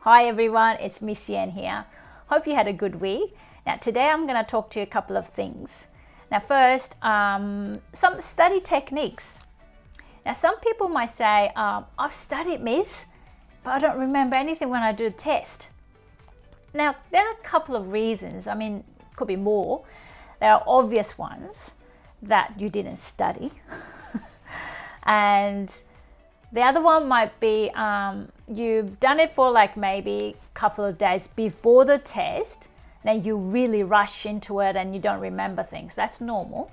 Hi everyone, it's Miss Yen here. Hope you had a good week. Now today I'm going to talk to you a couple of things. Now first, some study techniques. Now some people might say, I've studied, Miss, but I don't remember anything when I do a test. Now there are a couple of reasons. I mean, could be more. There are obvious ones that you didn't study. And the other one might be you've done it for like maybe a couple of days before the test. Then you really rush into it and you don't remember things. That's normal.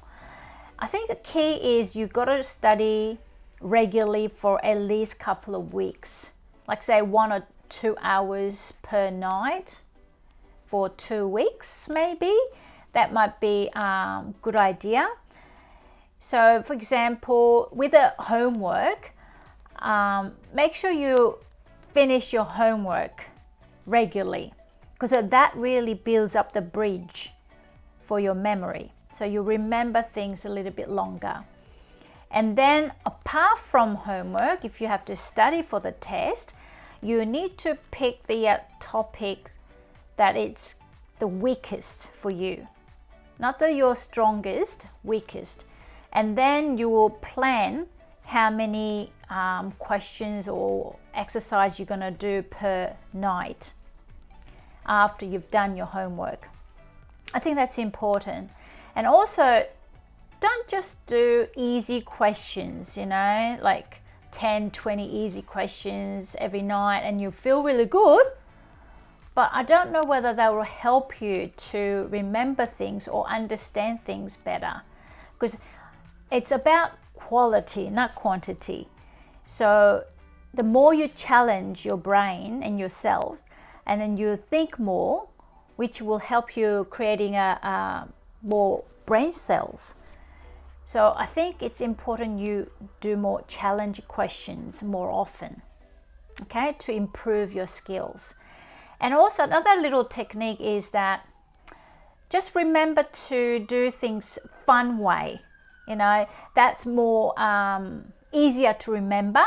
I think the key is you've got to study regularly for at least a couple of weeks. Like say 1 or 2 hours per night for 2 weeks maybe. That might be a good idea. So for example, with the homework, make sure you finish your homework regularly, because that really builds up the bridge for your memory. So you remember things a little bit longer. And then apart from homework, if you have to study for the test, you need to pick the topic that is the weakest for you. Not that you're strongest, weakest. And then you will plan how many questions or exercise you're going to do per night after you've done your homework. I think that's important. And also, don't just do easy questions, like 10, 20 easy questions every night and you feel really good. But I don't know whether that will help you to remember things or understand things better. Because it's about quality, not quantity. So the more you challenge your brain and yourself, and then you think more, which will help you creating more brain cells. So I think it's important you do more challenge questions more often, okay, to improve your skills. And also another little technique is that just remember to do things fun way. That's more easier to remember.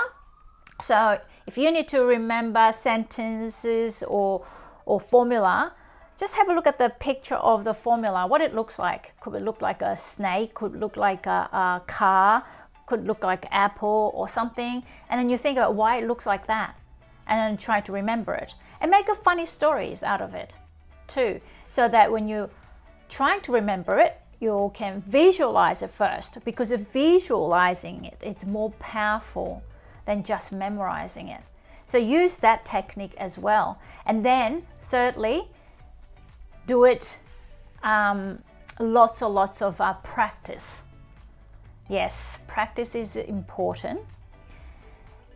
So if you need to remember sentences or formula, just have a look at the picture of the formula, what it looks like. Could it look like a snake? Could look like a car? Could look like apple or something? And then you think about why it looks like that, and then try to remember it. And make a funny stories out of it too, so that when you're trying to remember it, you can visualize it first, because of visualizing it, it's more powerful than just memorizing it. So use that technique as well. And then thirdly, do it lots of practice. Yes, practice is important.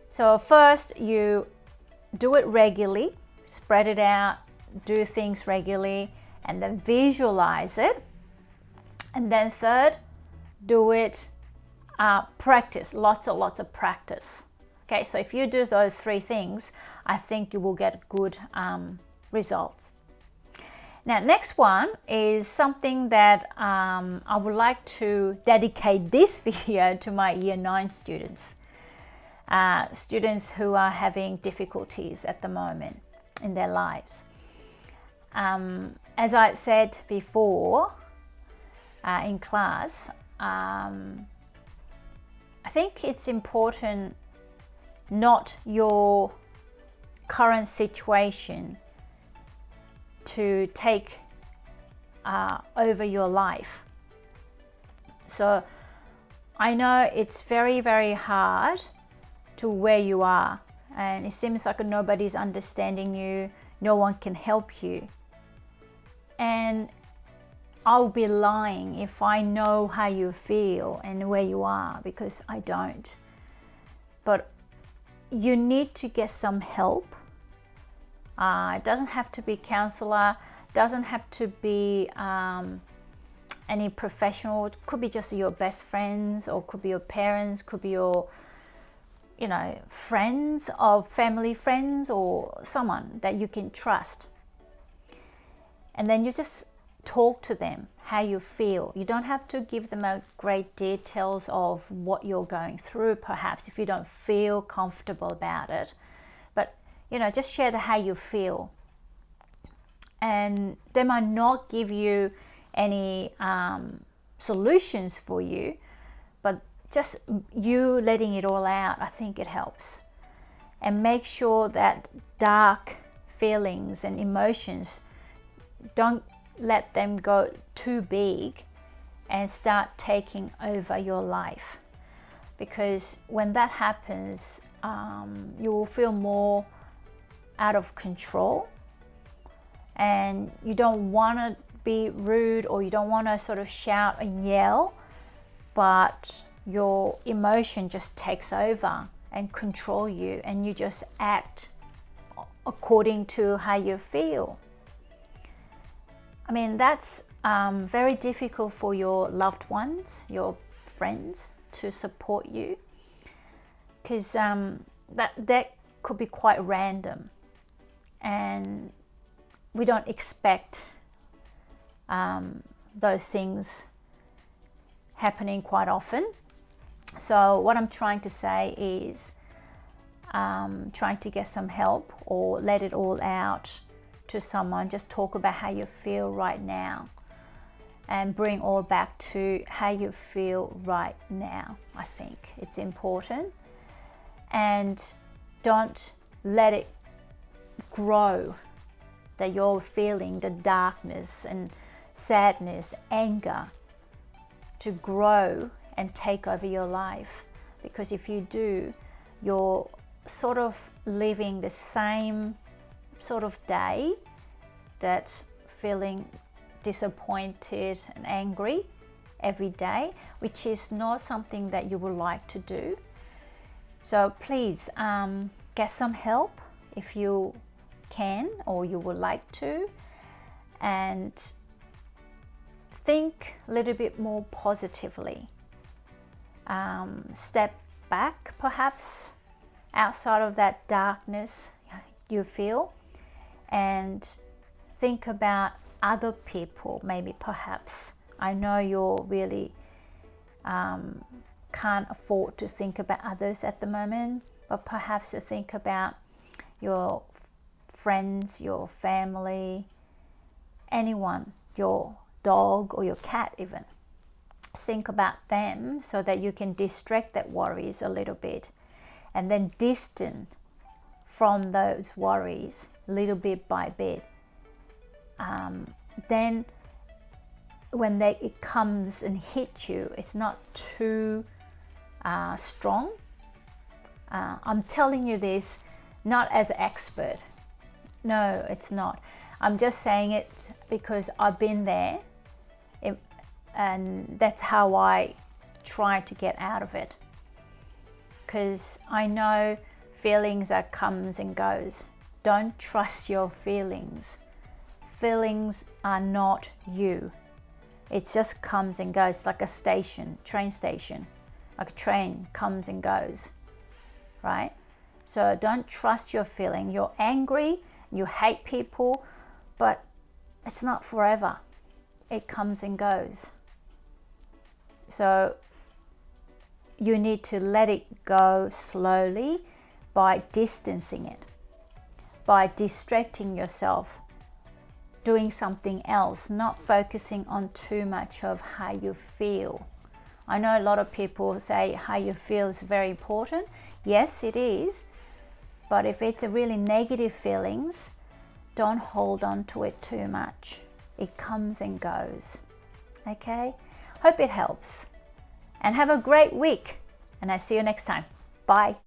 So first you do it regularly, spread it out, do things regularly, and then visualize it. And then third, do it, practice, lots of practice. Okay, so if you do those 3 things, I think you will get good results. Now, next one is something that I would like to dedicate this video to my Year 9 students. Students who are having difficulties at the moment in their lives. As I said before, in class, I think it's important not your current situation to take over your life. So I know it's very hard to where you are, and it seems like nobody's understanding you, no one can help you. And I'll be lying if I know how you feel and where you are, because I don't. But you need to get some help. It doesn't have to be counselor, doesn't have to be any professional. It could be just your best friends, or could be your parents, could be your friends, or family friends, or someone that you can trust. And then you just talk to them how you feel. You don't have to give them a great details of what you're going through, perhaps, if you don't feel comfortable about it. But just share how you feel. And they might not give you any solutions for you, but just you letting it all out, I think it helps. And make sure that dark feelings and emotions, don't let them go too big and start taking over your life. Because when that happens, you will feel more out of control, and you don't want to be rude, or you don't want to sort of shout and yell, but your emotion just takes over and control you, and you just act according to how you feel. I mean, that's very difficult for your loved ones, your friends, to support you, because that could be quite random, and we don't expect those things happening quite often. So what I'm trying to say is trying to get some help or let it all out to someone. Just talk about how you feel right now and bring all back to how you feel right now. I think it's important. And don't let it grow, that you're feeling the darkness and sadness, anger, to grow and take over your life. Because if you do, you're sort of living the same sort of day, that feeling disappointed and angry every day, which is not something that you would like to do. So please get some help if you can or you would like to, and think a little bit more positively. Step back, perhaps outside of that darkness you feel, and think about other people. Maybe perhaps, I know you're really can't afford to think about others at the moment, but perhaps to think about your friends, your family, anyone, your dog or your cat even. Think about them so that you can distract that worries a little bit, and then distance from those worries little bit by bit. Then when it comes and hits you, it's not too strong. I'm telling you this not as an expert. No, it's not. I'm just saying it because I've been there, and that's how I try to get out of it. Because I know feelings that comes and goes. Don't trust your feelings. Feelings are not you. It just comes and goes, like a train station. Like a train comes and goes, right? So don't trust your feeling. You're angry, you hate people, but it's not forever. It comes and goes. So you need to let it go slowly by distancing it, by distracting yourself, doing something else, not focusing on too much of how you feel. I know a lot of people say how you feel is very important. Yes, it is. But if it's a really negative feelings, don't hold on to it too much. It comes and goes. Okay? Hope it helps. And have a great week. And I'll see you next time. Bye.